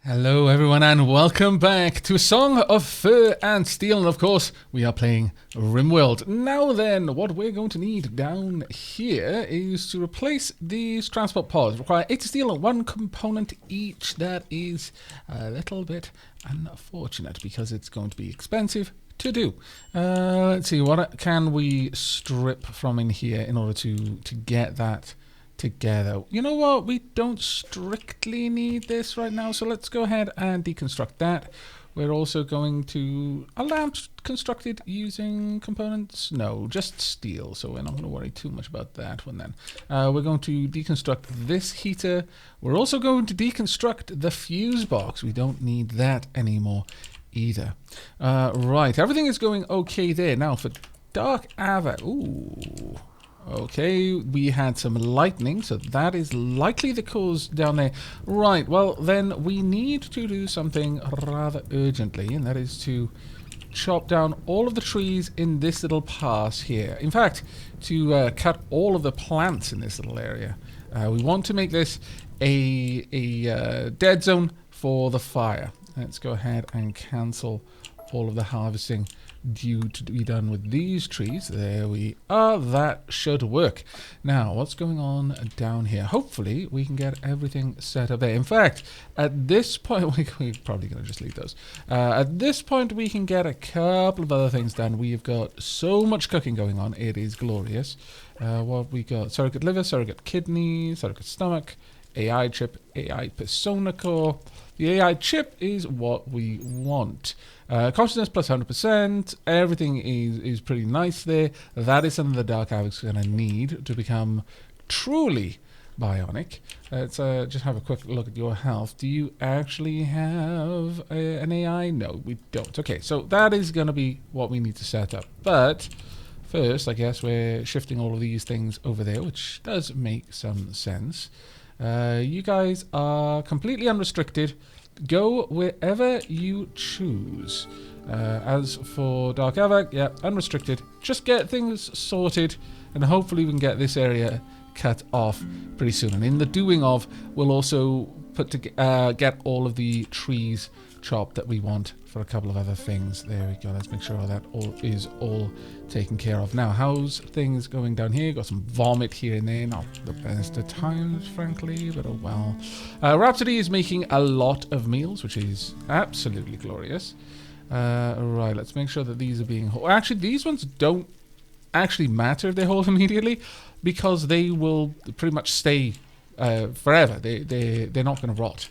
Hello everyone and welcome back to A Song of Fur and Steel, and of course we are playing Rimworld. Now then, what we're going to need down here is to replace these transport pods. Require 8 steel and 1 component each. That is a little bit unfortunate because it's going to be expensive to do. Let's see, what can we strip from in here in order to get that together. You know what? We don't strictly need this right now, so let's go ahead and deconstruct that. We're also going to... Are lamps constructed using components? No, just steel, so we're not going to worry too much about that one then. We're going to deconstruct this heater. We're also going to deconstruct the fuse box. We don't need that anymore either. Right, everything is going okay there. Now for Dark Aavak. Ooh... Okay, we had some lightning, so that is likely the cause down there. Right, well, then we need to do something rather urgently, and that is to chop down all of the trees in this little pass here. In fact, to cut all of the plants in this little area. We want to make this a dead zone for the fire. Let's go ahead and cancel all of the harvesting due to be done with these trees. There we are. That should work. Now, what's going on down here? Hopefully, we can get everything set up there. In fact, at this point, we're probably going to just leave those. At this point, we can get a couple of other things done. We've got so much cooking going on. It is glorious. What we got? Surrogate liver, surrogate kidney, surrogate stomach, AI chip, AI persona core. The AI chip is what we want. Consciousness plus 100%. Everything is pretty nice there. That is something the Dark Aavak's going to need to become truly bionic. Let's just have a quick look at your health. Do you actually have an AI? No, we don't. Okay, so that is going to be what we need to set up. But first, I guess we're shifting all of these things over there, which does make some sense. You guys are completely unrestricted. Go wherever you choose. As for Dark Aavak, yeah, unrestricted. Just get things sorted, and hopefully we can get this area cut off pretty soon. And in the doing of, we'll also get all of the trees chopped that we want for a couple of other things. There we go. Let's make sure that is all taken care of. Now, how's things going down here? Got some vomit here and there. Not the best of times, frankly, but oh well. Rhapsody is making a lot of meals, which is absolutely glorious. Right, let's make sure that these are being whole. Actually, these ones don't actually matter if they're whole immediately, because they will pretty much stay forever. They're not going to rot.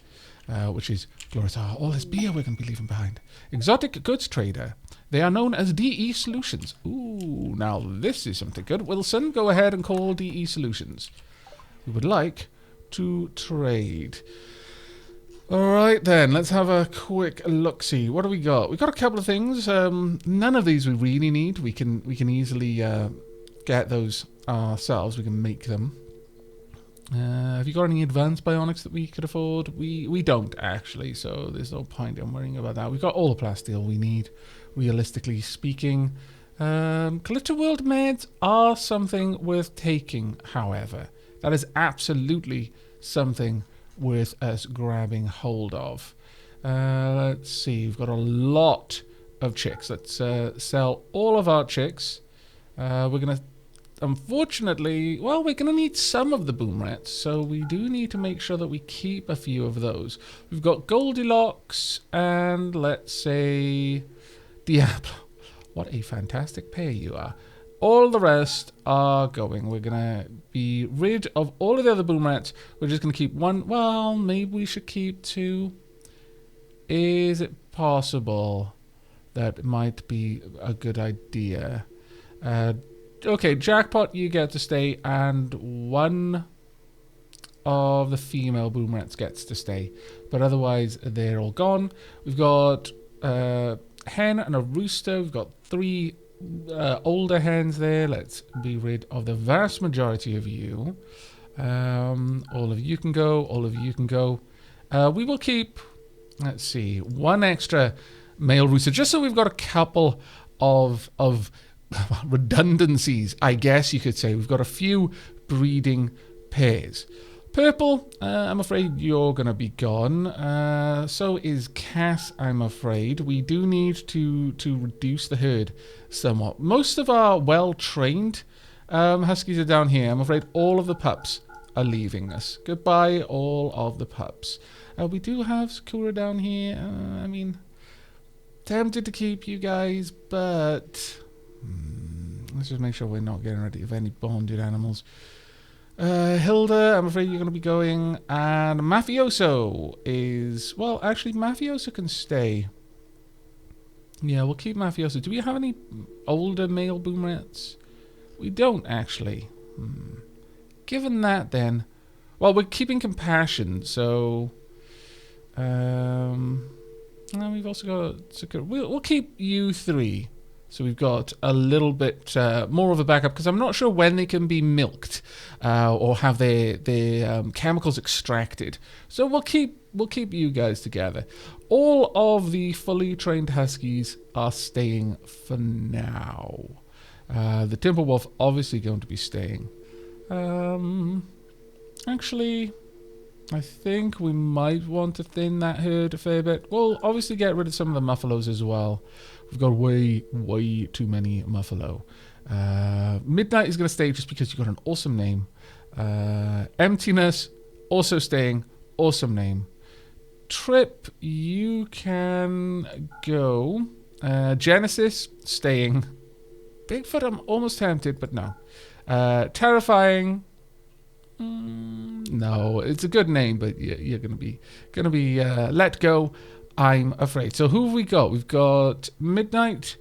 Which is glorious. Oh, all this beer we're going to be leaving behind. Exotic goods trader. They are known as DE Solutions. Ooh, now this is something good. Wilson, go ahead and call DE Solutions. We would like to trade. Alright then, let's have a quick look-see. What do we got? We got a couple of things. None of these we really need. We can easily get those ourselves. We can make them. Have you got any advanced bionics that we could afford? We don't, actually, so there's no point in worrying about that. We've got all the plasteel we need, realistically speaking. Collector World meds are something worth taking, however. That is absolutely something worth us grabbing hold of. Let's see, we've got a lot of chicks. Let's sell all of our chicks. We're going to... Unfortunately, well, we're going to need some of the boom rats, so we do need to make sure that we keep a few of those. We've got Goldilocks and, let's say, Diablo. What a fantastic pair you are. All the rest are going. We're going to be rid of all of the other boom rats. We're just going to keep one. Well, maybe we should keep 2. Is it possible that it might be a good idea? Okay, Jackpot, you get to stay, and 1 of the female boom rats gets to stay. But otherwise, they're all gone. We've got a hen and a rooster. We've got 3 older hens there. Let's be rid of the vast majority of you. All of you can go. All of you can go. We will keep, let's see, 1 extra male rooster, just so we've got a couple of redundancies, I guess you could say. We've got a few breeding pairs. Purple, I'm afraid you're going to be gone. So is Cass, I'm afraid. We do need to reduce the herd somewhat. Most of our well-trained huskies are down here. I'm afraid all of the pups are leaving us. Goodbye, all of the pups. We do have Sakura down here. I mean, tempted to keep you guys, but let's just make sure we're not getting rid of any bonded animals. Hilda, I'm afraid you're going to be going. And Mafioso is... Well, actually, Mafioso can stay. Yeah, we'll keep Mafioso. Do we have any older male boom rats? We don't, actually. Given that, then... Well, we're keeping Compassion, so... we've also got... We'll keep you three. So we've got a little bit more of a backup, because I'm not sure when they can be milked or have their chemicals extracted. So we'll keep you guys together. All of the fully trained huskies are staying for now. The Timberwolf obviously going to be staying. Actually, I think we might want to thin that herd a fair bit. We'll obviously get rid of some of the Muffalos as well. We've got way too many Muffalo. Midnight is going to stay just because you've got an awesome name. Emptiness, also staying. Awesome name. Trip, you can go. Genesis, staying. Bigfoot, I'm almost tempted, but no. Terrifying. No, it's a good name, but you're gonna be let go, I'm afraid. So who have we got? We've got Midnight.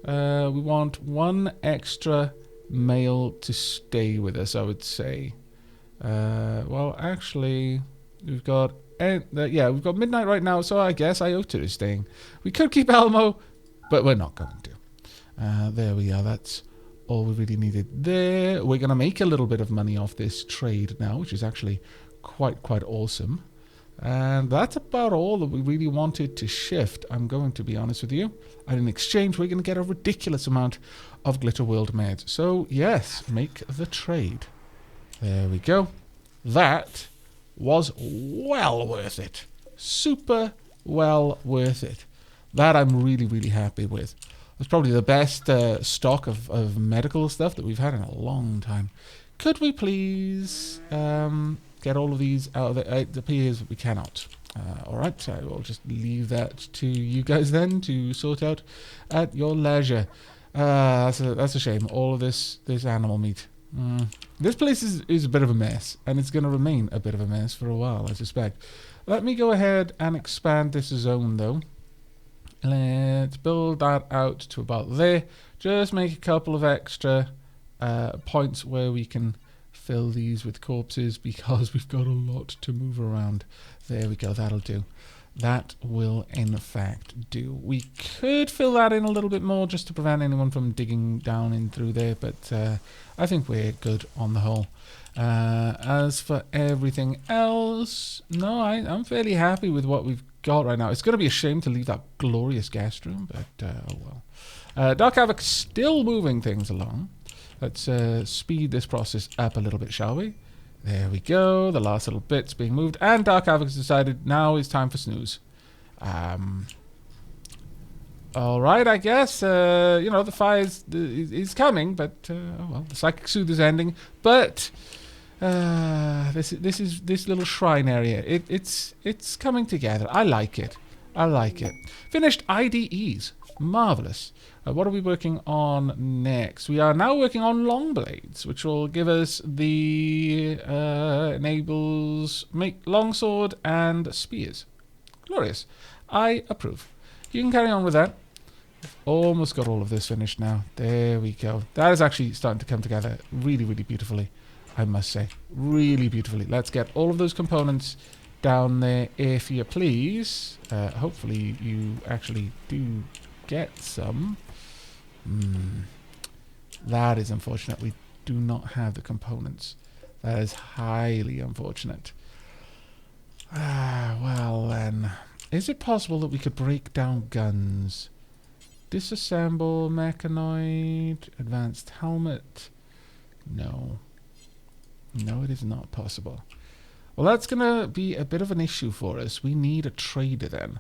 We want one extra male to stay with us, I would say. Well, actually, we've got we've got Midnight right now, so I guess Iota is staying. We could keep Elmo, but we're not going to. There we are. That's all we really needed there. We're going to make a little bit of money off this trade now, which is actually quite awesome. And that's about all that we really wanted to shift, I'm going to be honest with you. And in exchange, we're going to get a ridiculous amount of Glitter World meds. So, yes, make the trade. There we go. That was well worth it. Super well worth it. That I'm really happy with. It's probably the best stock of medical stuff that we've had in a long time. Could we please get all of these out of the... It appears that we cannot. Alright, I will just leave that to you guys then to sort out at your leisure. That's a shame. All of this animal meat. This place is a bit of a mess, and it's going to remain a bit of a mess for a while, I suspect. Let me go ahead and expand this zone, though. Let's build that out to about there. Just make a couple of extra points where we can fill these with corpses, because we've got a lot to move around. There we go, that'll do. That will in fact do. We could fill that in a little bit more just to prevent anyone from digging down in through there, but I think we're good on the whole. As for everything else, no, I'm fairly happy with what we've got right now. It's going to be a shame to leave that glorious guest room, but oh well. Dark Aavak still moving things along. Let's speed this process up a little bit, shall we? There we go. The last little bit's being moved, and Dark Aavak has decided now is time for snooze. All right, I guess. The fire is coming, but oh well, the psychic soothe is ending. But this little shrine area, it's coming together. I like it. Finished IDEs, marvelous. What are we working on next? We are now working on long blades, which will give us the enables make longsword and spears. Glorious. I approve. You can carry on with that. Almost got all of this finished now. There we go. That is actually starting to come together really beautifully, I must say. Really beautifully. Let's get all of those components down there, if you please. Hopefully you actually do get some. That is unfortunate. We do not have the components. That is highly unfortunate. Well then. Is it possible that we could break down guns? Disassemble mechanoid, advanced helmet. No. No, it is not possible. Well, that's going to be a bit of an issue for us. We need a trader then.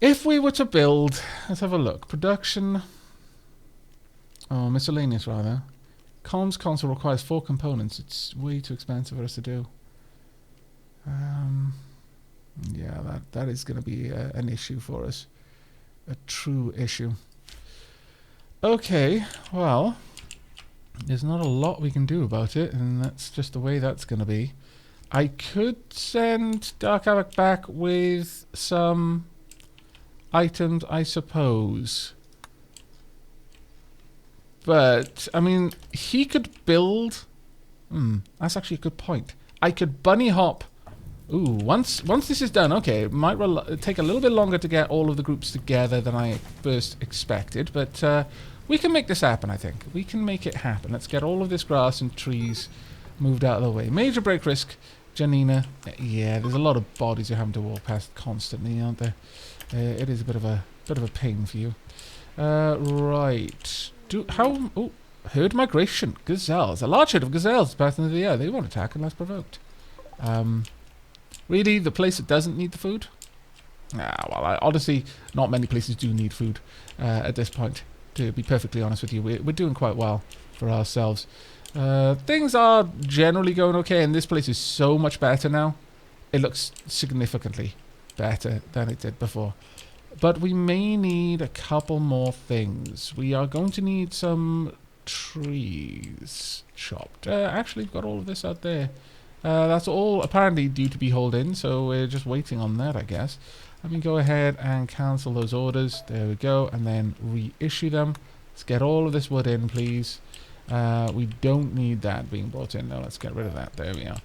If we were to build... Let's have a look. Production... Oh, miscellaneous rather. Comms console requires 4 components. It's way too expensive for us to do. Yeah, that is going to be an issue for us. A true issue. Okay, well, there's not a lot we can do about it, and that's just the way that's going to be. I could send Dark Aavak back with some items, I suppose. But, I mean, he could build... that's actually a good point. I could bunny hop... Ooh, once this is done, okay, it might take a little bit longer to get all of the groups together than I first expected, but we can make this happen, I think. We can make it happen. Let's get all of this grass and trees moved out of the way. Major break risk, Janina. Yeah, there's a lot of bodies you're having to walk past constantly, aren't there? It is a bit of a pain for you. Right. Oh, herd migration. Gazelles. A large herd of gazelles passing through the air. They won't attack unless provoked. Really, the place that doesn't need the food? Well, honestly, not many places do need food at this point. To be perfectly honest with you, we're doing quite well for ourselves. Things are generally going okay, and this place is so much better now. It looks significantly better than it did before. But we may need a couple more things. We are going to need some trees chopped. Actually, we've got all of this out there. That's all apparently due to be hauled in, so we're just waiting on that, I guess. Let me go ahead and cancel those orders. There we go, and then reissue them. Let's get all of this wood in, please. We don't need that being brought in. No, let's get rid of that. There we are.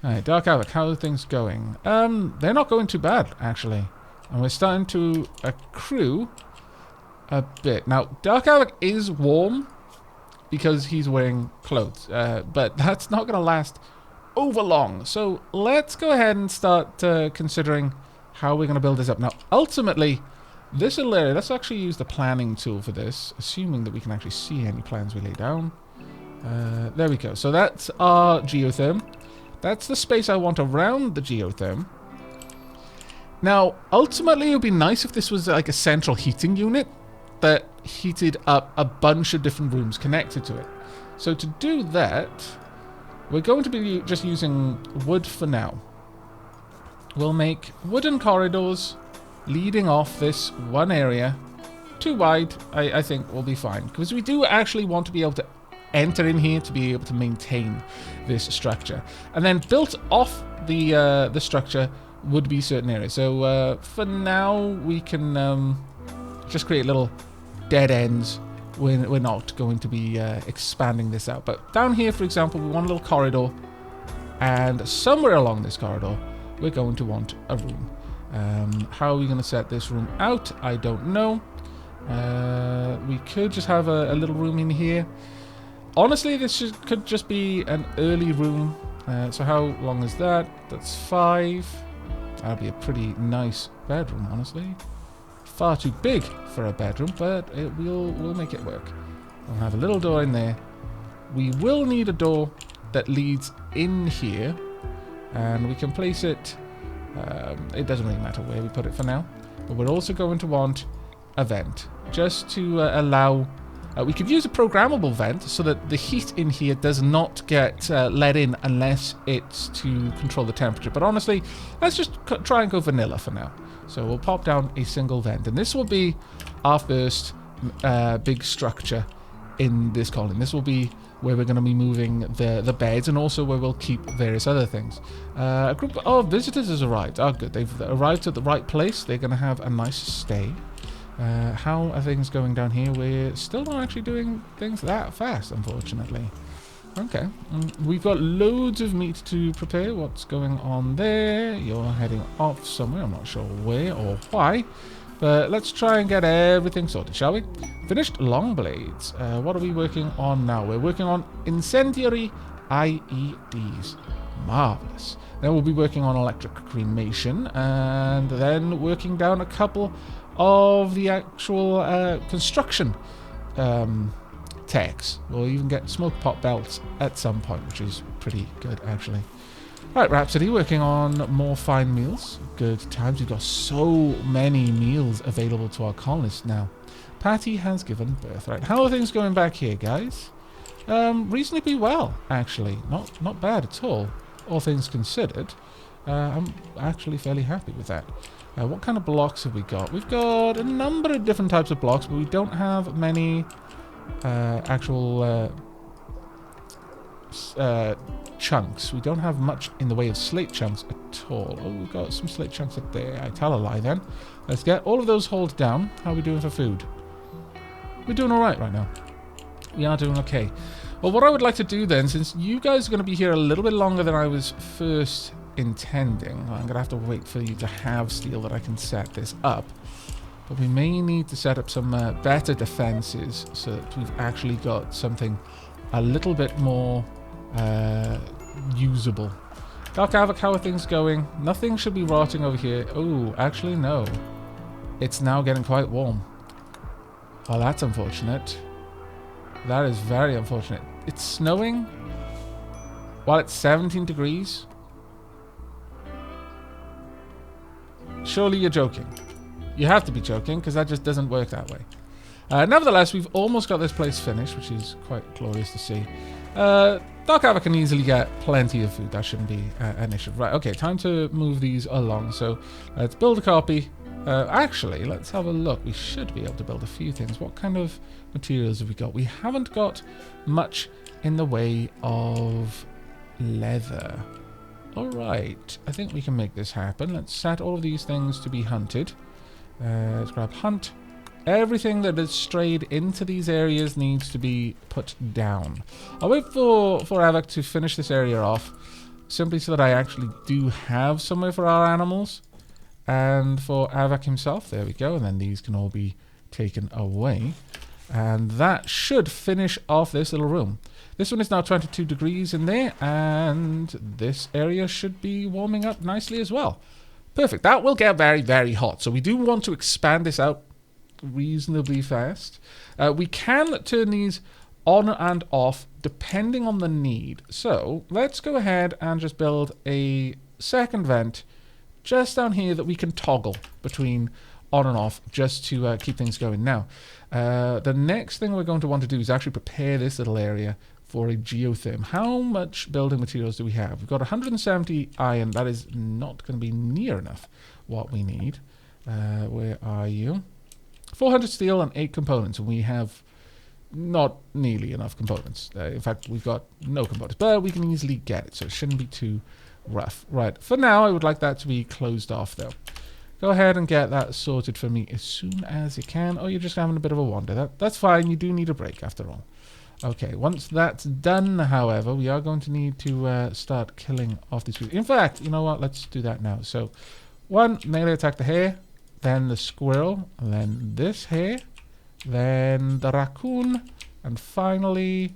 Alright, Dark Aavak, how are things going? They're not going too bad, actually. And we're starting to accrue a bit. Now, Dark Aavak is warm because he's wearing clothes, but that's not going to last over long. So let's go ahead and start considering how we're going to build this up. Now, ultimately, this little area, let's actually use the planning tool for this, assuming that we can actually see any plans we lay down. There we go. So that's our geotherm. That's the space I want around the geotherm. Now, ultimately, it would be nice if this was like a central heating unit that heated up a bunch of different rooms connected to it. So to do that, we're going to be just using wood for now. We'll make wooden corridors leading off this one area. Too wide, I think, will be fine. Because we do actually want to be able to enter in here to be able to maintain this structure. And then built off the structure would be certain areas. So for now, we can just create little dead ends. We're not going to be expanding this out. But down here, for example, we want a little corridor. And somewhere along this corridor, we're going to want a room. How are we going to set this room out? I don't know. We could just have a little room in here. Honestly, this could just be an early room. So how long is that? That's 5. That'll be a pretty nice bedroom, honestly. Far too big for a bedroom, but we'll make it work. We'll have a little door in there. We will need a door that leads in here, and we can place it. It doesn't really matter where we put it for now, but we're also going to want a vent just to allow. We could use a programmable vent so that the heat in here does not get let in unless it's to control the temperature. But honestly, let's just try and go vanilla for now. So we'll pop down a single vent, and this will be our first big structure in this colony. This will be where we're going to be moving the beds, and also where we'll keep various other things. A group of visitors has arrived. Oh, good. They've arrived at the right place. They're going to have a nice stay. How are things going down here? We're still not actually doing things that fast, unfortunately. Okay. We've got loads of meat to prepare. What's going on there? You're heading off somewhere. I'm not sure where or why. But let's try and get everything sorted, shall we? Finished long blades. What are we working on now? We're working on incendiary IEDs. Marvelous. Then we'll be working on electric cremation, and then working down a couple of the actual construction techs. We'll even get smoke pot belts at some point, which is pretty good, actually. Right, Rhapsody, working on more fine meals. Good times. We've got so many meals available to our colonists now. Patty has given birth. Right, how are things going back here, guys? Reasonably well, actually. Not bad at all things considered. I'm actually fairly happy with that. What kind of blocks have we got? We've got a number of different types of blocks, but we don't have many actual chunks. We don't have much in the way of slate chunks at all. Oh, we've got some slate chunks up there. I tell a lie then. Let's get all of those hauled down. How are we doing for food? We're doing alright right now. We are doing okay. Well, what I would like to do then, since you guys are going to be here a little bit longer than I was first intending, I'm going to have to wait for you to have steel that I can set this up. But we may need to set up some better defenses so that we've actually got something a little bit more usable. Dark Aavak, how are things going? Nothing should be rotting over here. Oh, actually no. It's now getting quite warm. Well, that's unfortunate. That is very unfortunate. It's snowing while it's 17 degrees. Surely you're joking. You have to be joking, because that just doesn't work that way. Nevertheless, we've almost got this place finished, which is quite glorious to see. Dark Aavak can easily get plenty of food. That shouldn't be an issue. Right, okay, time to move these along. So let's build a copy. Actually, let's have a look. We should be able to build a few things. What kind of materials have we got? We haven't got much in the way of leather. Alright, I think we can make this happen. Let's set all of these things to be hunted. Let's grab hunt. Everything that has strayed into these areas needs to be put down. I'll wait for Aavak to finish this area off, simply so that I actually do have somewhere for our animals. And for Aavak himself, there we go, and then these can all be taken away. And that should finish off this little room. This one is now 22 degrees in there, and this area should be warming up nicely as well. Perfect. That will get very, very hot. So we do want to expand this out reasonably fast. We can turn these on and off depending on the need. So let's go ahead and just build a second vent just down here that we can toggle between on and off just to keep things going. Now, the next thing we're going to want to do is actually prepare this little area for a geotherm. How much building materials do we have? We've got 170 iron. That is not going to be near enough what we need. Where are you? 400 steel and 8 components, and we have not nearly enough components. In fact, we've got no components, but we can easily get it, so it shouldn't be too rough. Right, for now, I would like that to be closed off, though. Go ahead and get that sorted for me as soon as you can. Oh, you're just having a bit of a wander. That's fine. You do need a break, after all. Okay, once that's done, however, we are going to need to start killing off these people. In fact, you know what? Let's do that now. So, one, melee attack the hare, then the squirrel, and then this hare, then the raccoon, and finally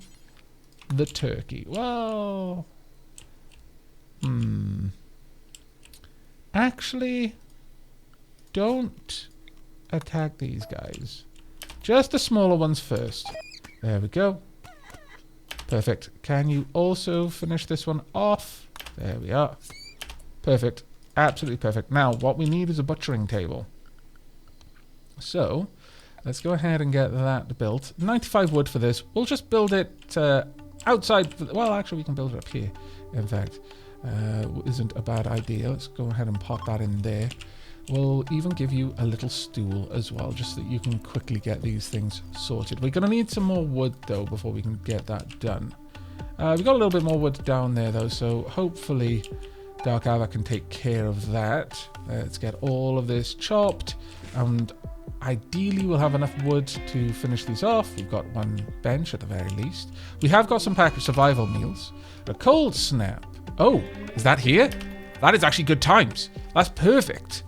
the turkey. Well, actually, don't attack these guys. Just the smaller ones first. There we go. Perfect. Can you also finish this one off? There we are. Perfect. Absolutely perfect. Now, what we need is a butchering table. So, let's go ahead and get that built. 95 wood for this. We'll just build it outside. Well, actually, we can build it up here. In fact, isn't a bad idea. Let's go ahead and pop that in there. We'll even give you a little stool as well, just so that you can quickly get these things sorted. We're going to need some more wood, though, before we can get that done. We've got a little bit more wood down there, though, so hopefully Dark Aavak can take care of that. Let's get all of this chopped, and ideally we'll have enough wood to finish these off. We've got one bench at the very least. We have got some packaged survival meals. A cold snap. Oh, is that here? That is actually good times. That's perfect.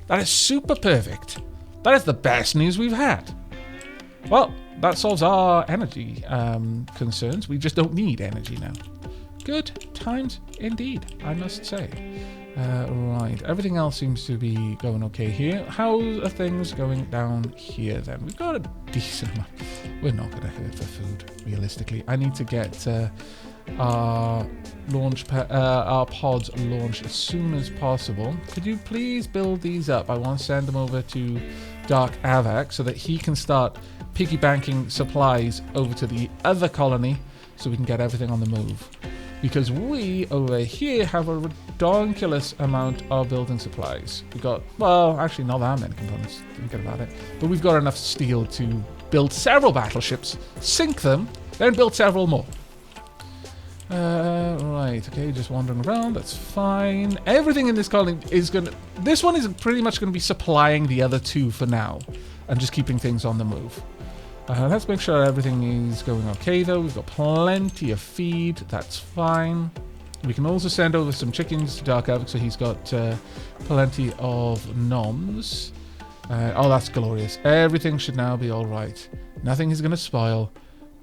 That is super perfect. That is the best news we've had. Well, that solves our energy concerns. We just don't need energy now. Good times indeed, I must say. Right, everything else seems to be going okay here. How are things going down here then? We've got a decent amount. We're not going to hurt for food, realistically. I need to get our pods launched as soon as possible. Could you please build these up? I want to send them over to Dark Aavak so that he can start piggy banking supplies over to the other colony so we can get everything on the move. Because we, over here, have a ridiculous amount of building supplies. We've got, well, actually not that many components, thinking about it. But we've got enough steel to build several battleships, sink them, then build several more. Right, okay, just wandering around, that's fine. Everything in this colony is going to... This one is pretty much going to be supplying the other two for now. And just keeping things on the move. Let's make sure everything is going okay, though. We've got plenty of feed. That's fine. We can also send over some chickens to Dark Aavak, so he's got plenty of noms. Oh, that's glorious. Everything should now be all right. Nothing is going to spoil.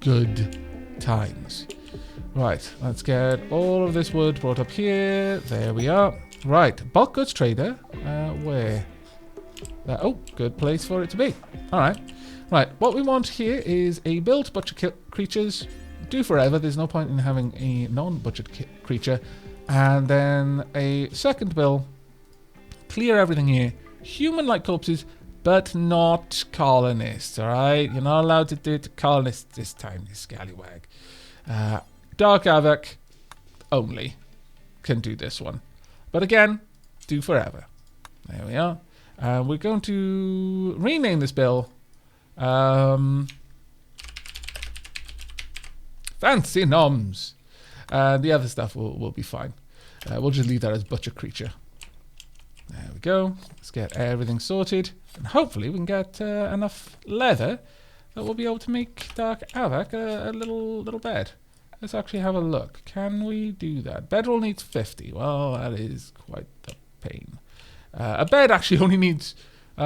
Good times. Right, let's get all of this wood brought up here. There we are. Right, bulk goods trader. Where? Oh, good place for it to be. All right. Right, what we want here is a built butcher creatures, do forever, there's no point in having a non-butchered creature, and then a second build, clear everything here, human-like corpses, but not colonists, alright? You're not allowed to do it to colonists this time, you scallywag. Dark Aavak only can do this one. But again, do forever. There we are. We're going to rename this bill Fancy Noms. The other stuff will be fine. We'll just leave that as Butcher Creature. There we go. Let's get everything sorted. And hopefully we can get enough leather that we'll be able to make Dark Aavak a little bed. Let's actually have a look. Can we do that? Bedroll needs 50. Well, that is quite the pain. A bed actually only needs... you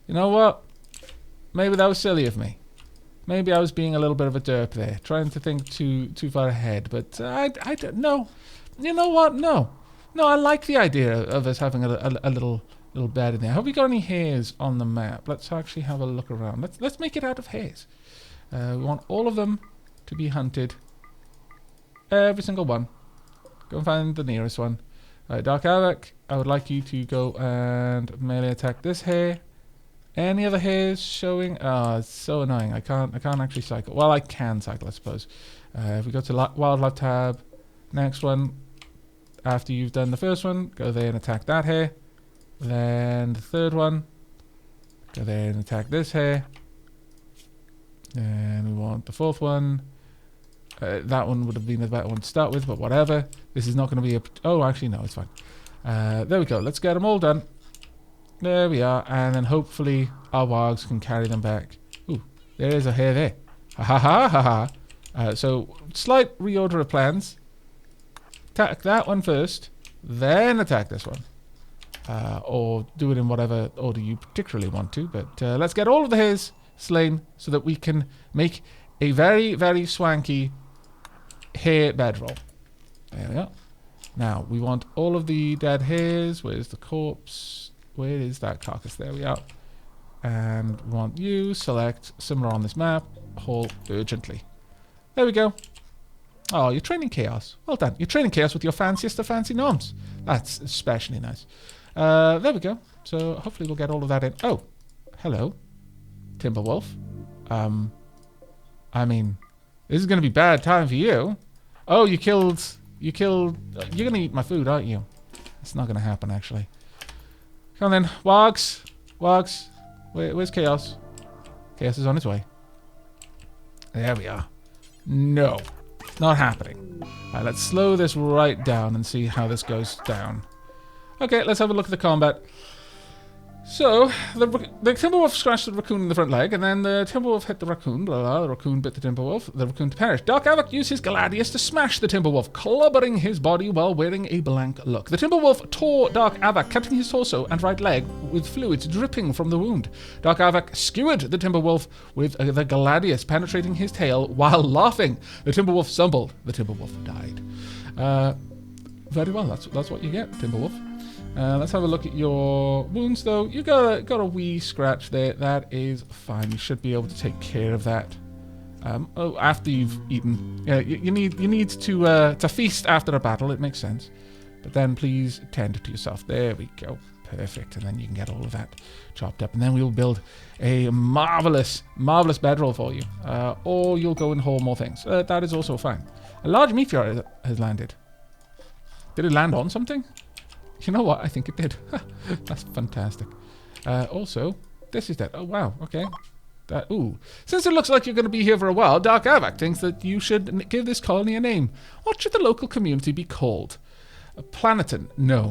know what? Maybe that was silly of me. Maybe I was being a little bit of a derp there, trying to think too far ahead. But I don't know. You know what? No, I like the idea of us having a little bed in there. Have we got any hares on the map? Let's actually have a look around. Let's make it out of hares. We want all of them to be hunted. Every single one. Go and find the nearest one. Right, Dark Aavak, I would like you to go and melee attack this hare. Any other hares showing? Oh, it's so annoying. I can't actually cycle. Well, I can cycle, I suppose. If we go to wildlife tab, next one. After you've done the first one, go there and attack that hare. Then the third one, go there and attack this hare. And we want the fourth one. That one would have been the better one to start with, but whatever. This is not going to be a... Oh, actually, no, it's fine. There we go. Let's get them all done. There we are. And then hopefully our wargs can carry them back. Ooh, there is a hare there. Ha ha ha ha ha. So, slight reorder of plans. Attack that one first, then attack this one. Or do it in whatever order you particularly want to. But let's get all of the hares slain so that we can make a very, very swanky hare bedroll. There we are. Now, we want all of the dead hares. Where's the corpse? Where is that carcass? There we are. And we want you. Select similar on this map. Haul urgently. There we go. Oh, you're training chaos. Well done. You're training chaos with your fanciest of fancy noms. That's especially nice. There we go. So hopefully we'll get all of that in. Oh, hello, Timberwolf. I mean, this is going to be bad time for you. Oh, you killed... You're going to eat my food, aren't you? It's not going to happen, actually. Come on then. Wargs. Where's Chaos? Chaos is on its way. There we are. No. Not happening. Alright, let's slow this right down and see how this goes down. Okay, let's have a look at the combat. So, the Timberwolf scratched the raccoon in the front leg, and then the Timberwolf hit the raccoon, blah, blah, the raccoon bit the Timberwolf, the raccoon perished. Dark Aavak used his Gladius to smash the Timberwolf, clubbering his body while wearing a blank look. The Timberwolf tore Dark Aavak, cutting his torso and right leg with fluids dripping from the wound. Dark Aavak skewered the Timberwolf with the Gladius, penetrating his tail while laughing. The Timberwolf stumbled. The Timberwolf died. Very well. That's what you get, Timberwolf. Let's have a look at your wounds, though. You got a wee scratch there. That is fine. You should be able to take care of that. After you've eaten. You need to feast after a battle. It makes sense. But then please tend to yourself. There we go. Perfect. And then you can get all of that chopped up. And then we'll build a marvelous bedroll for you. Or you'll go and haul more things. That is also fine. A large meteor has landed. Did it land on something? You know what? I think it did. That's fantastic. Also, this is dead. Oh, wow. Okay. Ooh. Since it looks like you're going to be here for a while, Dark Aavak thinks that you should give this colony a name. What should the local community be called? A Planeton? No.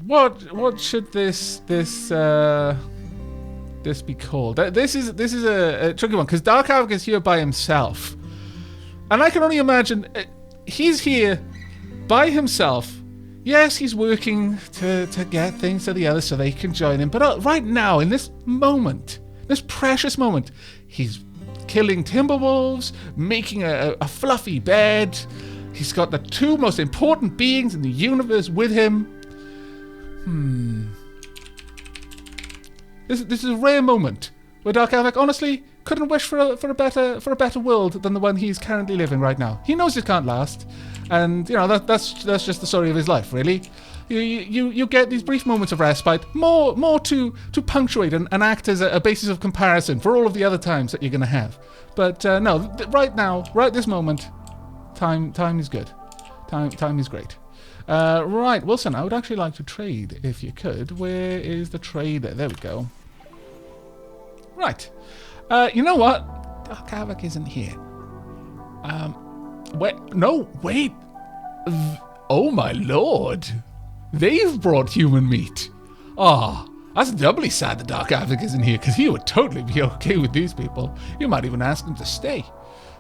What should this be called? This is a tricky one because Dark Aavak is here by himself, and I can only imagine he's here by himself. Yes, he's working to get things to the others so they can join him. But right now, in this moment, this precious moment, he's killing timberwolves, making a fluffy bed. He's got the two most important beings in the universe with him. This is a rare moment where Dark Aavak honestly couldn't wish for a better world than the one he's currently living right now. He knows it can't last, and you know that's just the story of his life, really. You get these brief moments of respite, more to punctuate and act as a basis of comparison for all of the other times that you're going to have. But no, right now, right this moment, time is good. Time is great. Right, Wilson, I would actually like to trade if you could. Where is the trade? There we go. Right. You know what? Dark Aavak isn't here. Wait. Oh my lord. They've brought human meat. That's doubly sad that Dark Aavak isn't here, because he would totally be okay with these people. You might even ask them to stay.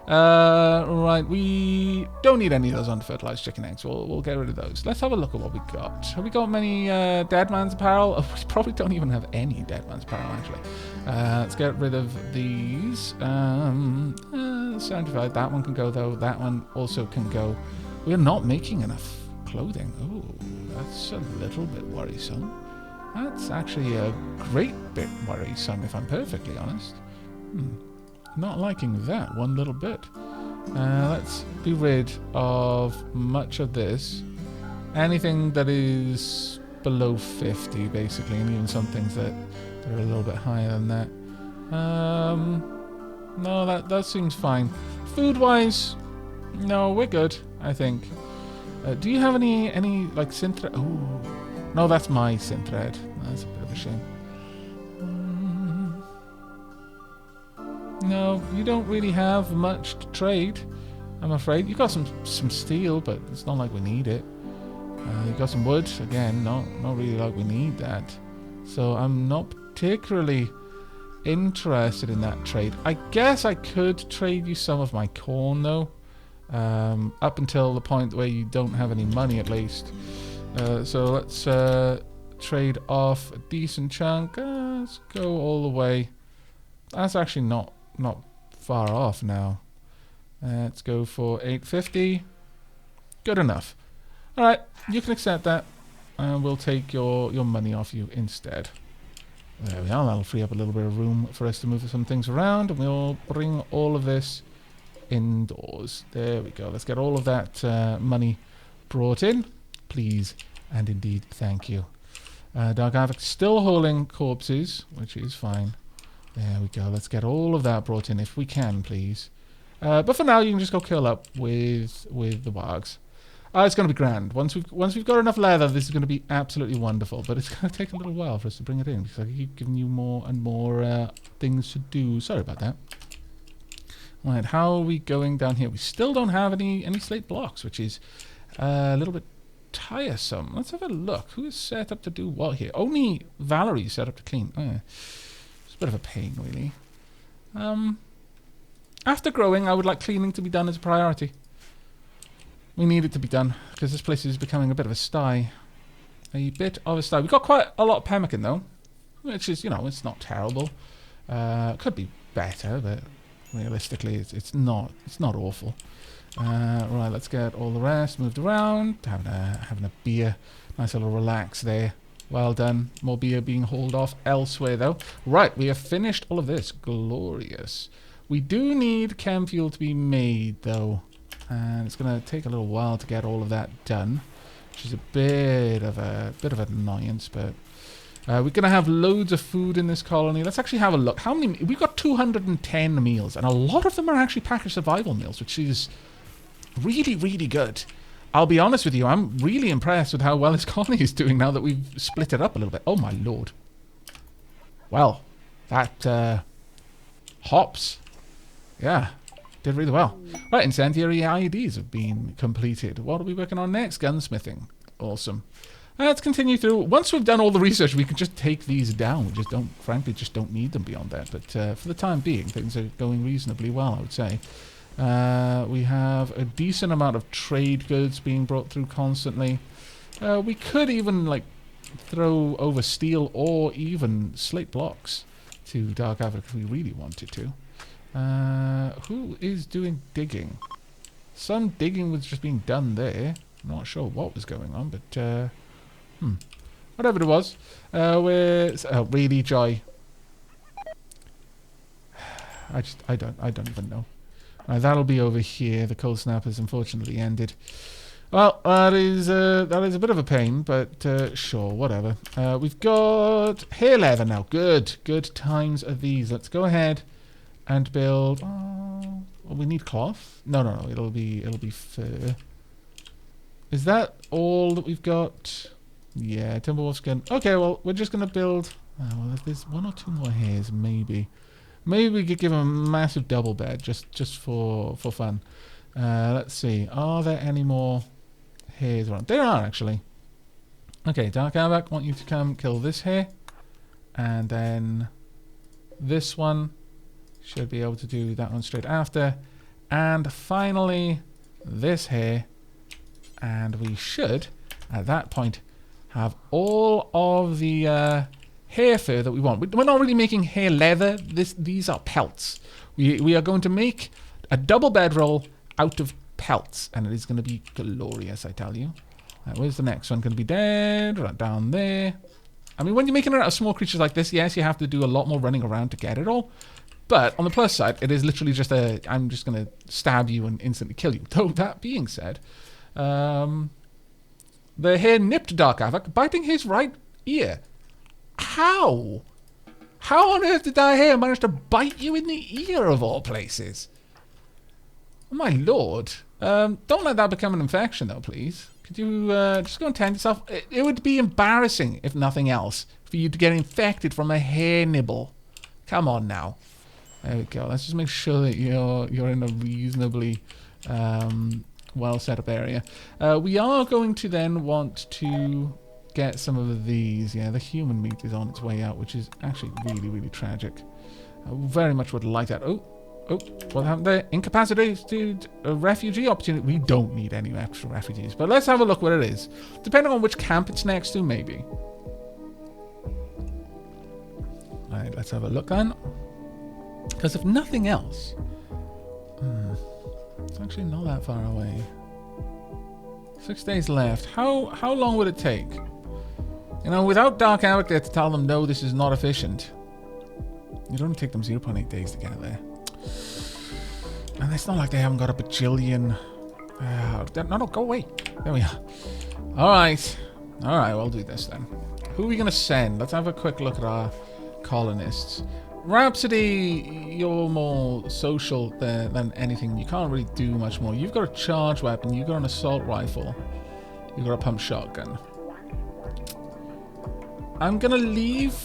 Right, we don't need any of those unfertilized chicken eggs. We'll get rid of those. Let's have a look at what we got. Have we got many dead man's apparel? Oh, we probably don't even have any dead man's apparel, actually. Let's get rid of these. 75, that one can go, though. That one also can go. We're not making enough clothing. Oh, that's a little bit worrisome. That's actually a great bit worrisome, if I'm perfectly honest. Not liking that one little bit. Let's be rid of much of this. Anything that is below 50, basically, and even some things that are a little bit higher than that. No, that seems fine. Food-wise, no, we're good, I think. Do you have any like synthread? Oh, no, that's my synthread. That's a bit of a shame. No, you don't really have much to trade, I'm afraid. You got some steel, but it's not like we need it. You got some wood, again, not really like we need that. So I'm not particularly interested in that trade. I guess I could trade you some of my corn, though. Up until the point where you don't have any money, at least. So let's trade off a decent chunk. Let's go all the way. That's actually not far off now. Let's go for 850. Good enough. All right, you can accept that. We'll take your money off you instead. There we are. That'll free up a little bit of room for us to move some things around, and we'll bring all of this indoors. There we go. Let's get all of that money brought in, please, and indeed, thank you. Dark Aavak still hauling corpses, which is fine. There we go. Let's get all of that brought in if we can, please. But for now, you can just go kill up with the wargs. It's going to be grand. Once we've got enough leather, this is going to be absolutely wonderful. But it's going to take a little while for us to bring it in, because I keep giving you more and more things to do. Sorry about that. Right, how are we going down here? We still don't have any slate blocks, which is a little bit tiresome. Let's have a look. Who is set up to do what here? Only Valerie's set up to clean. It's a bit of a pain, really. After growing, I would like cleaning to be done as a priority. We need it to be done, because this place is becoming a bit of a sty. A bit of a sty. We've got quite a lot of pemmican, though, which is, you know, it's not terrible. Could be better, but Realistically, it's not awful. Right, let's get all the rest moved around. Having a beer. Nice little relax there. Well done. More beer being hauled off elsewhere, though. Right, we have finished all of this. Glorious. We do need chem fuel to be made, though. And it's going to take a little while to get all of that done. Which is a bit of an annoyance, but... we're going to have loads of food in this colony. Let's actually have a look. How many... We've got 210 meals, and a lot of them are actually packaged survival meals, which is really, really good. I'll be honest with you, I'm really impressed with how well this colony is doing now that we've split it up a little bit. Oh my lord. Well, that hops. Yeah, did really well. Right, incendiary IEDs have been completed. What are we working on next? Gunsmithing. Awesome. Let's continue through. Once we've done all the research, we can just take these down. We just don't, frankly, just don't need them beyond that. But for the time being, things are going reasonably well, I would say. We have a decent amount of trade goods being brought through constantly. We could even, like, throw over steel or even slate blocks to Dark Aavak if we really wanted to. Who is doing digging? Some digging was just being done there. I'm not sure what was going on, but... whatever it was. Where's really Joy? I don't even know. That'll be over here. The cold snap has unfortunately ended. Well, that is a bit of a pain, but sure, whatever. We've got hair leather now. Good times are these. Let's go ahead and build. Oh, we need cloth. No. It'll be fur. Is that all that we've got? Yeah, timberwolf skin. Okay, well, we're just going to build... well, if there's one or two more hairs, maybe. Maybe we could give him a massive double bed, just for fun. Let's see. Are there any more hairs around? There are, actually. Okay, Dark Aavak, want you to come kill this hare. And then this one. Should be able to do that one straight after. And finally, this hare. And we should, at that point... have all of the hair fur that we want. We're not really making hair leather. These are pelts. We are going to make a double bedroll out of pelts. And it is going to be glorious, I tell you. Where's the next one going to be? Dead. Right down there. I mean, when you're making it out of small creatures like this, yes, you have to do a lot more running around to get it all. But on the plus side, it is literally just I'm just going to stab you and instantly kill you. Though that being said... the hare nipped Dark Aavak, biting his right ear. How? How on earth did that hare manage to bite you in the ear, of all places? Oh my lord. Don't let that become an infection, though, please. Could you just go and tend yourself? It would be embarrassing, if nothing else, for you to get infected from a hare nibble. Come on now. There we go. Let's just make sure that you're in a reasonably... well set up area. We are going to then want to get some of these. Yeah, the human meat is on its way out, which is actually really, really tragic. I very much would like that. Oh, what happened there? Incapacitated refugee opportunity. We don't need any extra refugees, but let's have a look where it is. Depending on which camp it's next to, maybe. Alright, let's have a look then. Because if nothing else... it's actually not that far away. 6 days left. How long would it take? You know, without Dark Aavak there to tell them, no, this is not efficient. It'd only take them 0.8 days to get there. And it's not like they haven't got a bajillion... no, go away. There we are. Alright, we'll do this then. Who are we going to send? Let's have a quick look at our colonists. Rhapsody, you're more social than anything. You can't really do much more. You've got a charge weapon. You've got an assault rifle. You've got a pump shotgun. I'm going to leave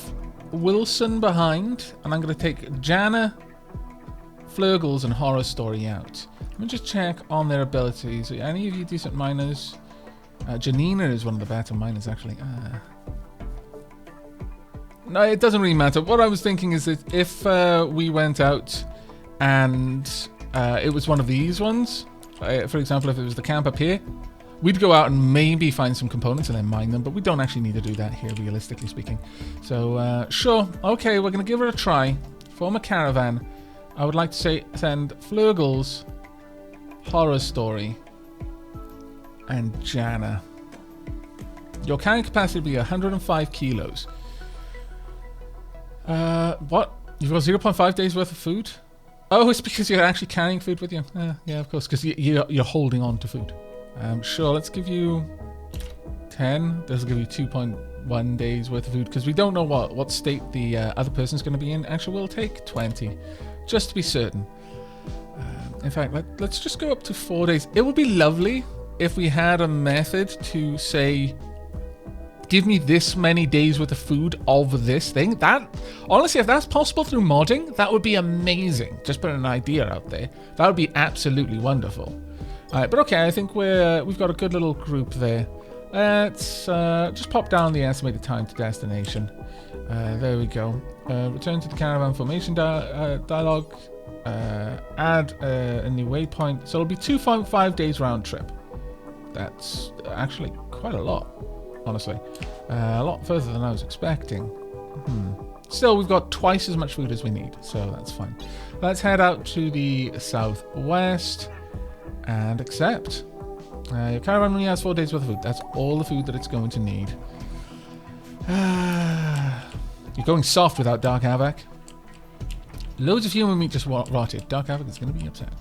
Wilson behind. And I'm going to take Jana, Flurgles, and Horror Story out. Let me just check on their abilities. Are any of you decent miners? Janina is one of the better miners, actually. No, it doesn't really matter. What I was thinking is that if we went out and it was one of these ones, for example, if it was the camp up here, we'd go out and maybe find some components and then mine them, but we don't actually need to do that here, realistically speaking. So, sure. Okay, we're going to give it a try. Form a caravan. I would like to send Flurgle's Horror Story and Jana. Your carrying capacity will be 105 kilos. What? You've got 0.5 days worth of food? Oh, it's because you're actually carrying food with you. Yeah, of course, because you're holding on to food. Sure, let's give you 10. This will give you 2.1 days worth of food, because we don't know what state the other person's going to be in. Actually, we'll take 20, just to be certain. In fact, let's just go up to 4 days. It would be lovely if we had a method to say, give me this many days worth of food of this thing. That, honestly, if that's possible through modding, that would be amazing. Just putting an idea out there. That would be absolutely wonderful. Alright, but okay, I think we've got a good little group there. Let's just pop down the estimated time to destination. There we go. Return to the caravan formation dialogue. Add a new waypoint. So it'll be 2.5 days round trip. That's actually quite a lot, honestly. A lot further than I was expecting. Still, we've got twice as much food as we need, so that's fine. Let's head out to the southwest and accept. Your caravan only has 4 days worth of food. That's all the food that it's going to need. You're going soft without Dark Aavak. Loads of human meat just rotted. Dark Aavak is going to be upset.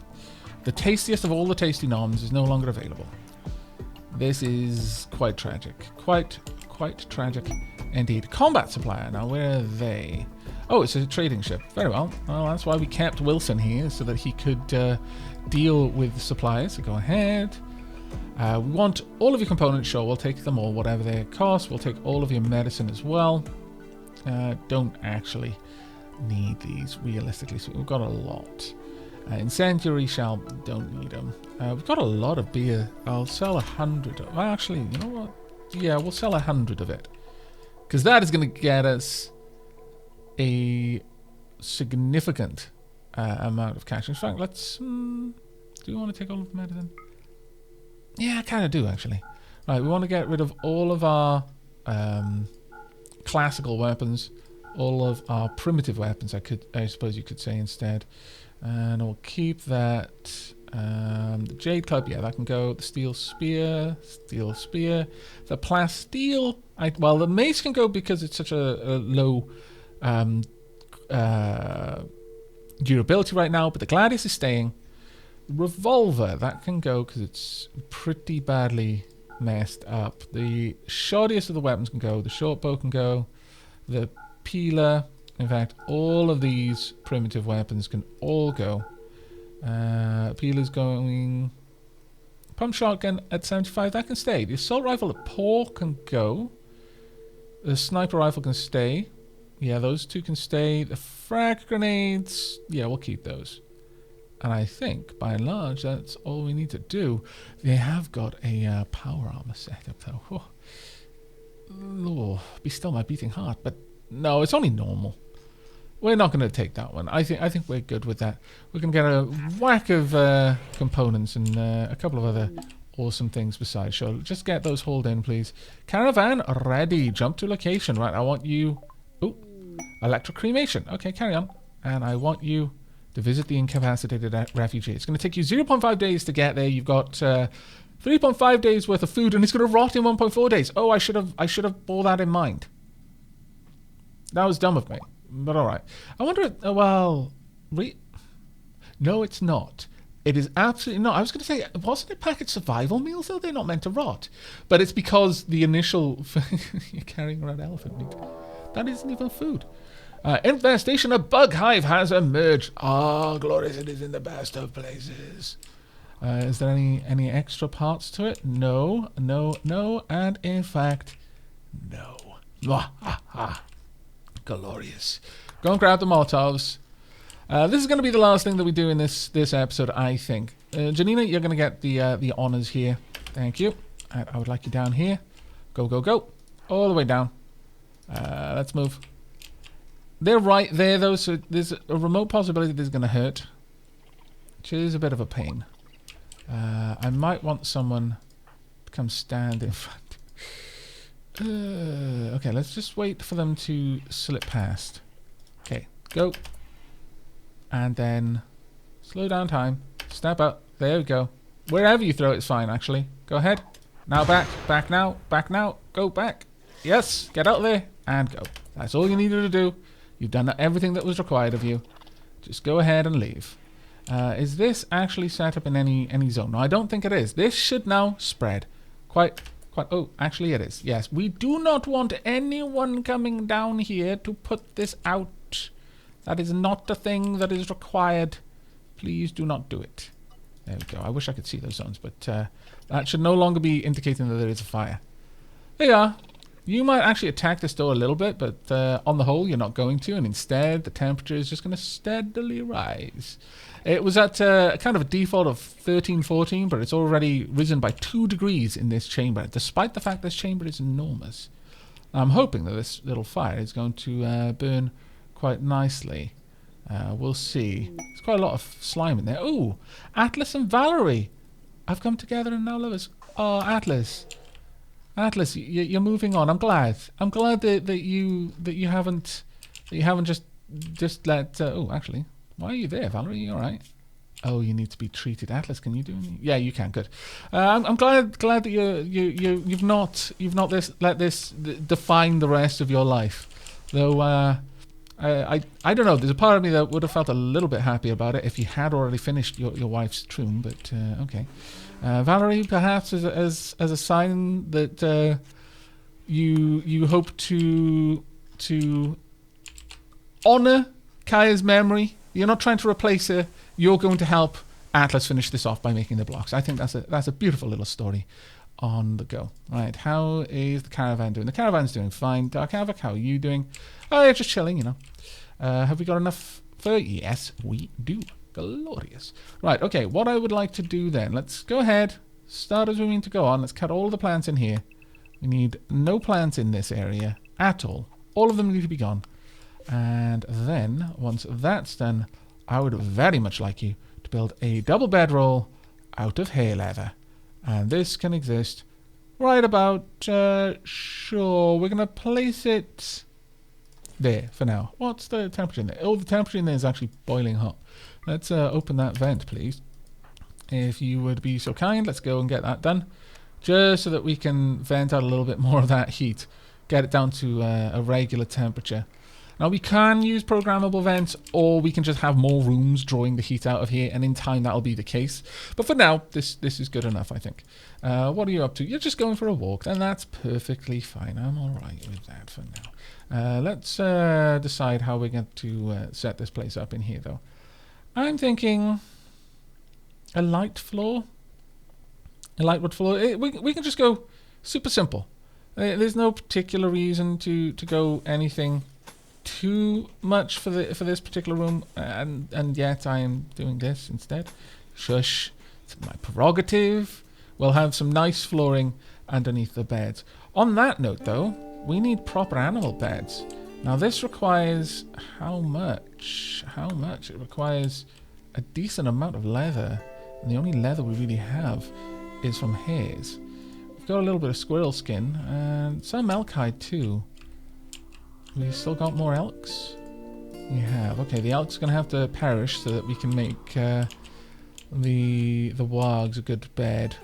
The tastiest of all the tasty noms is no longer available. This is quite tragic. Quite tragic indeed. Combat supplier. Now, where are they? Oh, it's a trading ship. Very well. Well, that's why we kept Wilson here, so that he could deal with suppliers. So go ahead. We want all of your components. Sure, we'll take them all, whatever they cost. We'll take all of your medicine as well. Don't actually need these, realistically. So we've got a lot. Incendiary shell, don't need them. We've got a lot of beer. I'll sell 100. Well, actually, you know what? Yeah, we'll sell 100 of it. Because that is going to get us a significant amount of cash. In fact, let's... do we want to take all of the medicine? Yeah, I kind of do, actually. Right, we want to get rid of all of our classical weapons. All of our primitive weapons, I suppose you could say instead. And I'll keep that. The Jade Club, yeah, that can go. The Steel Spear. The Plasteel. Well, the Mace can go because it's such a low durability right now, but the Gladius is staying. Revolver, that can go because it's pretty badly messed up. The shoddiest of the weapons can go. The short bow can go. The Peeler. In fact, all of these primitive weapons can all go. Peeler's going. Pump shotgun at 75, that can stay. The assault rifle at Paw can go. The sniper rifle can stay. Yeah, those two can stay. The frag grenades, yeah, we'll keep those. And I think, by and large, that's all we need to do. They have got a power armor setup, though. Oh, be still my beating heart, but no, it's only normal. We're not going to take that one. I think we're good with that. We're going to get a whack of components and a couple of other awesome things besides. So just get those hauled in, please. Caravan ready. Jump to location. Right, I want you... Ooh, electrocremation. Okay, carry on. And I want you to visit the incapacitated refugee. It's going to take you 0.5 days to get there. You've got 3.5 days worth of food, and it's going to rot in 1.4 days. Oh, I should have bore that in mind. That was dumb of me. But all right. I wonder. Well, no, it's not. It is absolutely not. I was going to say, wasn't it packaged survival meals though? They're not meant to rot. But it's because the initial you're carrying around elephant meat. That isn't even food. Infestation, a bug hive has emerged. Ah, glorious! It is in the best of places. Is there any extra parts to it? No, and in fact, no. Glorious. Go and grab the Molotovs. This is going to be the last thing that we do in this episode, I think. Janina, you're going to get the honors here. Thank you. I would like you down here. Go. All the way down. Let's move. They're right there, though, so there's a remote possibility this is going to hurt. Which is a bit of a pain. I might want someone to come stand in front. Okay, let's just wait for them to slip past. Okay, go. And then slow down time. Step up. There we go. Wherever you throw it is fine, actually. Go ahead. Now back. Back now. Back now. Go back. Yes. Get out there and go. That's all you needed to do. You've done everything that was required of you. Just go ahead and leave. Is this actually set up in any zone? No, I don't think it is. This should now spread. Quite. Oh, actually it is. Yes. We do not want anyone coming down here to put this out. That is not the thing that is required. Please do not do it. There we go. I wish I could see those zones, but that should no longer be indicating that there is a fire. There you are. You might actually attack this door a little bit, but on the whole, you're not going to, and instead, the temperature is just going to steadily rise. It was at kind of a default of 13, 14, but it's already risen by 2 degrees in this chamber, despite the fact this chamber is enormous. I'm hoping that this little fire is going to burn quite nicely. We'll see. There's quite a lot of slime in there. Ooh, Atlas and Valerie have come together and now lovers. Oh, Atlas. Atlas, you're moving on. I'm glad. I'm glad that you haven't just let. Oh, actually, why are you there, Valerie? Are you all right? Oh, you need to be treated. Atlas, can you do anything? Yeah, you can. Good. I'm glad that you've not let this define the rest of your life. Though I don't know. There's a part of me that would have felt a little bit happy about it if you had already finished your wife's tomb. But okay. Valerie, perhaps as a sign that you hope to honor Kaya's memory. You're not trying to replace her. You're going to help Atlas finish this off by making the blocks. I think that's a beautiful little story on the go. Right, how is the caravan doing? The caravan's doing fine. Dark Aavak, how are you doing? Oh, yeah, just chilling, you know. Have we got enough fur? Yes, we do. Glorious. Right, okay, what I would like to do then, let's go ahead, start as we mean to go on. Let's cut all the plants in here. We need no plants in this area at all. All of them need to be gone. And then, once that's done, I would very much like you to build a double bedroll out of hair leather. And this can exist right about, sure, we're going to place it there for now. What's the temperature in there? Oh, the temperature in there is actually boiling hot. Let's open that vent, please. If you would be so kind, let's go and get that done. Just so that we can vent out a little bit more of that heat. Get it down to a regular temperature. Now, we can use programmable vents, or we can just have more rooms drawing the heat out of here, and in time that'll be the case. But for now, this is good enough, I think. What are you up to? You're just going for a walk, and that's perfectly fine. I'm all right with that for now. Let's decide how we're going to set this place up in here, though. I'm thinking a light floor. A lightwood floor. We can just go super simple. There's no particular reason to go anything too much for this particular room, and yet I am doing this instead. Shush. It's my prerogative. We'll have some nice flooring underneath the beds. On that note, though, we need proper animal beds. Now, this requires how much? How much? It requires a decent amount of leather, and the only leather we really have is from hares. We've got a little bit of squirrel skin, and some elk hide too. We still got more elks? We have. Okay, the elk's going to have to perish so that we can make the wargs a good bed.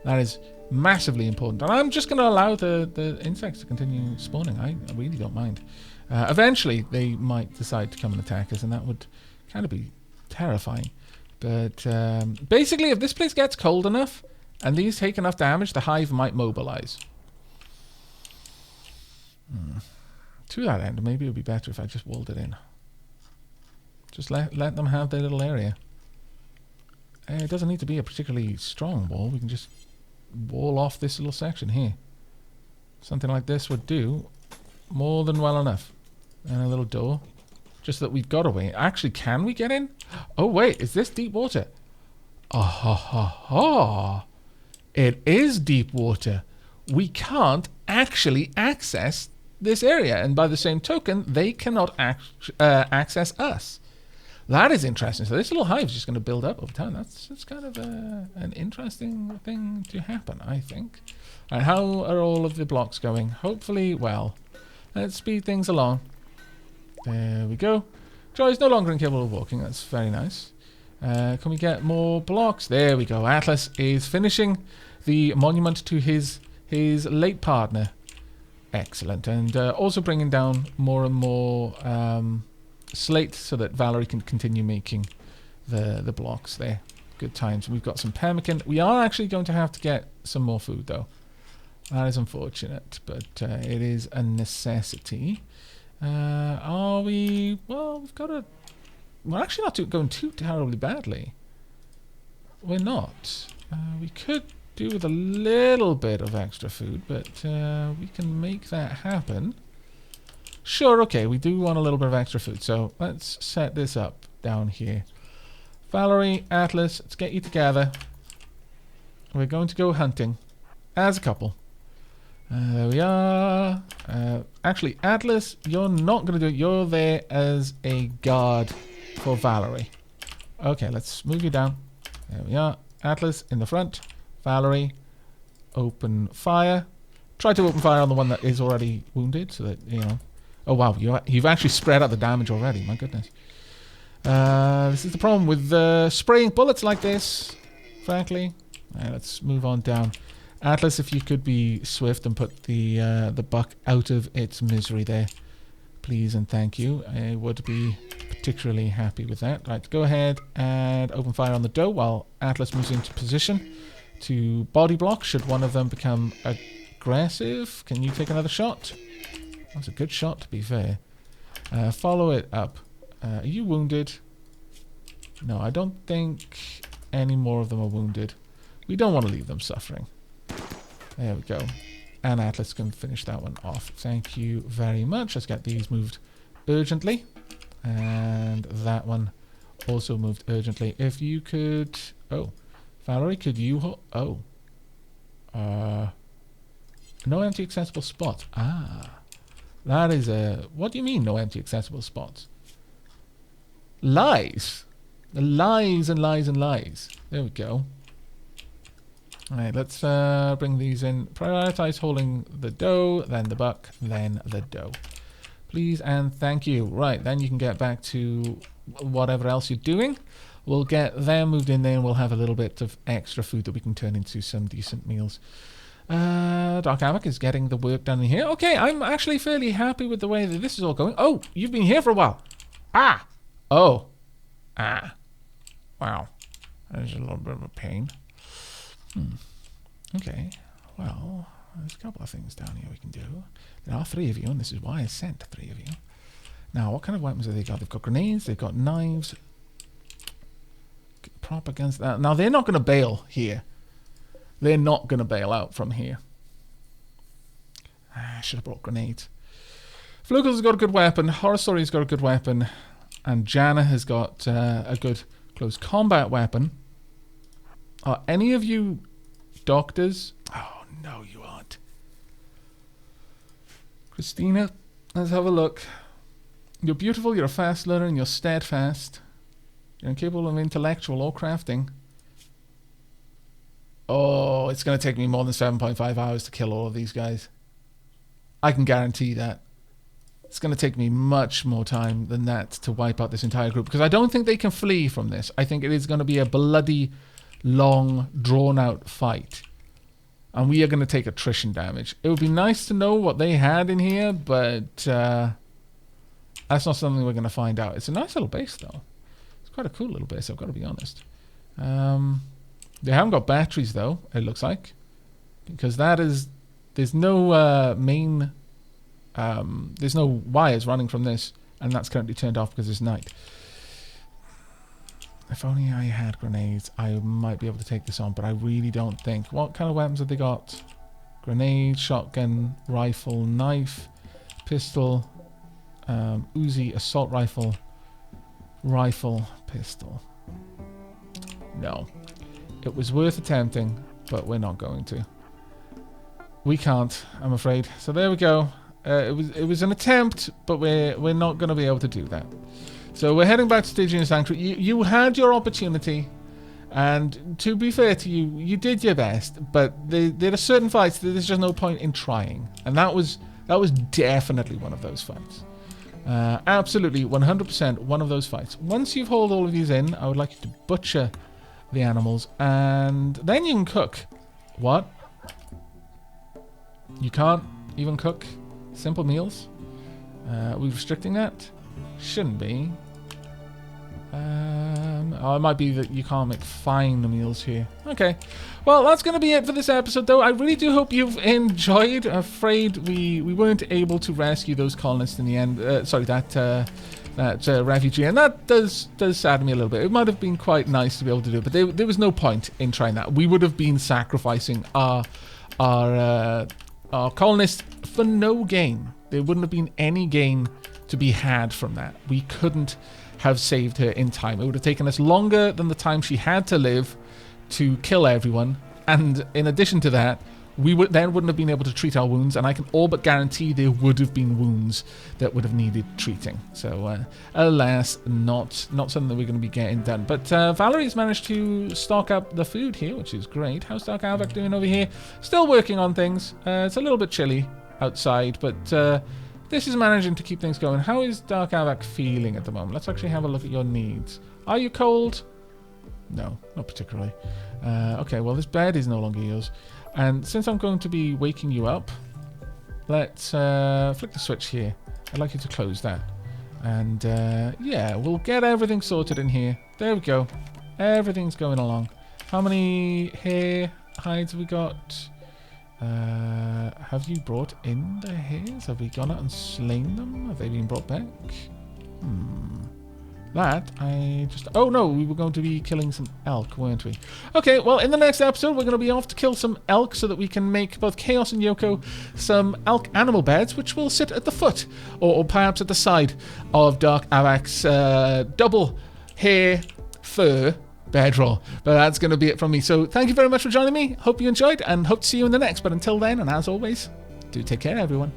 That is massively important. And I'm just going to allow the insects to continue spawning. I really don't mind. Eventually, they might decide to come and attack us, and that would kind of be terrifying. But basically, if this place gets cold enough, and these take enough damage, the hive might mobilize. To that end, maybe it would be better if I just walled it in. Just let them have their little area. It doesn't need to be a particularly strong wall. We can just wall off this little section here. Something like this would do more than well enough. And a little door. Just that we've got a way. Actually, can we get in? Oh, wait. Is this deep water? Oh, ha, ha, ha. It is deep water. We can't actually access this area, and by the same token, they cannot access us. That is interesting. So this little hive is just going to build up over time. That's kind of an interesting thing to happen, I think. All right, how are all of the blocks going? Hopefully, well. Let's speed things along. There we go. Joy is no longer incapable of walking. That's very nice. Can we get more blocks? There we go. Atlas is finishing the monument to his late partner. Excellent. And also bringing down more and more slate so that Valerie can continue making the blocks there. Good times. We've got some pemmican. We are actually going to have to get some more food, though. That is unfortunate, but it is a necessity. Are we... Well, we've got a... We're actually not going too terribly badly. We're not. We could do with a little bit of extra food, but we can make that happen. Sure, okay, we do want a little bit of extra food, so let's set this up down here. Valerie, Atlas, let's get you together. We're going to go hunting as a couple. There we are. Actually, Atlas, you're not going to do it. You're there as a guard for Valerie. Okay, let's move you down. There we are. Atlas in the front. Valerie, open fire. Try to open fire on the one that is already wounded, so that, you know... Oh, wow, you've actually spread out the damage already. My goodness. This is the problem with spraying bullets like this, frankly. Let's move on down. Atlas, if you could be swift and put the buck out of its misery there, please and thank you. I would be particularly happy with that. Right, go ahead and open fire on the doe while Atlas moves into position to body block should one of them become aggressive. Can you take another shot? That's a good shot, to be fair. Follow it up. Are you wounded? No, I don't think any more of them are wounded. We don't want to leave them suffering. There we go. And Atlas can finish that one off. Thank you very much. Let's get these moved urgently. And that one also moved urgently. If you could... Oh. Valerie, could you... Oh. No empty accessible spots. Ah. That is a... What do you mean, no empty accessible spots? Lies. Lies and lies and lies. There we go. Alright, let's bring these in. Prioritize holding the doe, then the buck, then the doe. Please and thank you. Right, then you can get back to whatever else you're doing. We'll get them moved in there and we'll have a little bit of extra food that we can turn into some decent meals. Dark Aavak is getting the work done in here. Okay, I'm actually fairly happy with the way that this is all going. Oh, you've been here for a while. Ah! Oh. Ah. Wow. That is a little bit of a pain. Okay, well, there's a couple of things down here we can do. There are 3 of you, and this is why I sent 3 of you. Now, what kind of weapons have they got? They've got grenades, they've got knives. Prop against that. Now, they're not going to bail here. They're not going to bail out from here. I should have brought grenades. Flugels has got a good weapon. Horror Story's got a good weapon. And Jana has got a good close combat weapon. Are any of you doctors? Oh, no, you aren't. Christina, let's have a look. You're beautiful, you're a fast learner, and you're steadfast. You're incapable of intellectual or crafting. Oh, it's going to take me more than 7.5 hours to kill all of these guys. I can guarantee that. It's going to take me much more time than that to wipe out this entire group. Because I don't think they can flee from this. I think it is going to be a bloody... long, drawn-out fight. And we are going to take attrition damage. It would be nice to know what they had in here, but that's not something we're going to find out. It's a nice little base, though. It's quite a cool little base, I've got to be honest. They haven't got batteries, though, it looks like. Because that is... There's no main... there's no wires running from this, and that's currently turned off because it's night. If only I had grenades, I might be able to take this on, but I really don't think. What kind of weapons have they got? Grenade, shotgun, rifle, knife, pistol, Uzi, assault rifle, pistol. No. It was worth attempting, but we're not going to. We can't, I'm afraid. So there we go. It was an attempt, but we're not going to be able to do that. So we're heading back to Stygian Sanctuary. You had your opportunity, and to be fair to you, you did your best. But there are certain fights that there's just no point in trying, and that was definitely one of those fights. Absolutely, 100% one of those fights. Once you've hauled all of these in, I would like you to butcher the animals, and then you can cook. What? You can't even cook simple meals? Are we restricting that? Shouldn't be. Oh, it might be that you can't make fine meals here. Okay. Well, that's going to be it for this episode, though. I really do hope you've enjoyed. Afraid we weren't able to rescue those colonists in the end. Sorry, that refugee. And that does sadden me a little bit. It might have been quite nice to be able to do it, but there was no point in trying that. We would have been sacrificing our colonists for no gain. There wouldn't have been any gain to be had from that. We couldn't have saved her in time. It would have taken us longer than the time she had to live to kill everyone, and in addition to that, we wouldn't have been able to treat our wounds, and I can all but guarantee there would have been wounds that would have needed treating. So alas, not something that we're going to be getting done. But Valerie's managed to stock up the food here, which is great. How's Dark Aavak doing over here? Still working on things. It's a little bit chilly outside, but this is managing to keep things going. How is Dark Aavak feeling at the moment? Let's actually have a look at your needs. Are you cold? No, not particularly. Okay, well, this bed is no longer yours. And since I'm going to be waking you up, let's flick the switch here. I'd like you to close that. And yeah, we'll get everything sorted in here. There we go. Everything's going along. How many hair hides have we got? Have you brought in the hares? Have we gone out and slain them? Have they been brought back? Oh no, we were going to be killing some elk, weren't we? Okay, well, in the next episode, we're going to be off to kill some elk so that we can make both Chaos and Yoko some elk animal beds, which will sit at the foot, or perhaps at the side of Dark Aavak's double hair fur bedroll. But that's going to be it from me. So thank you very much for joining me. Hope you enjoyed, and hope to see you in the next. But until then, and as always, do take care, everyone.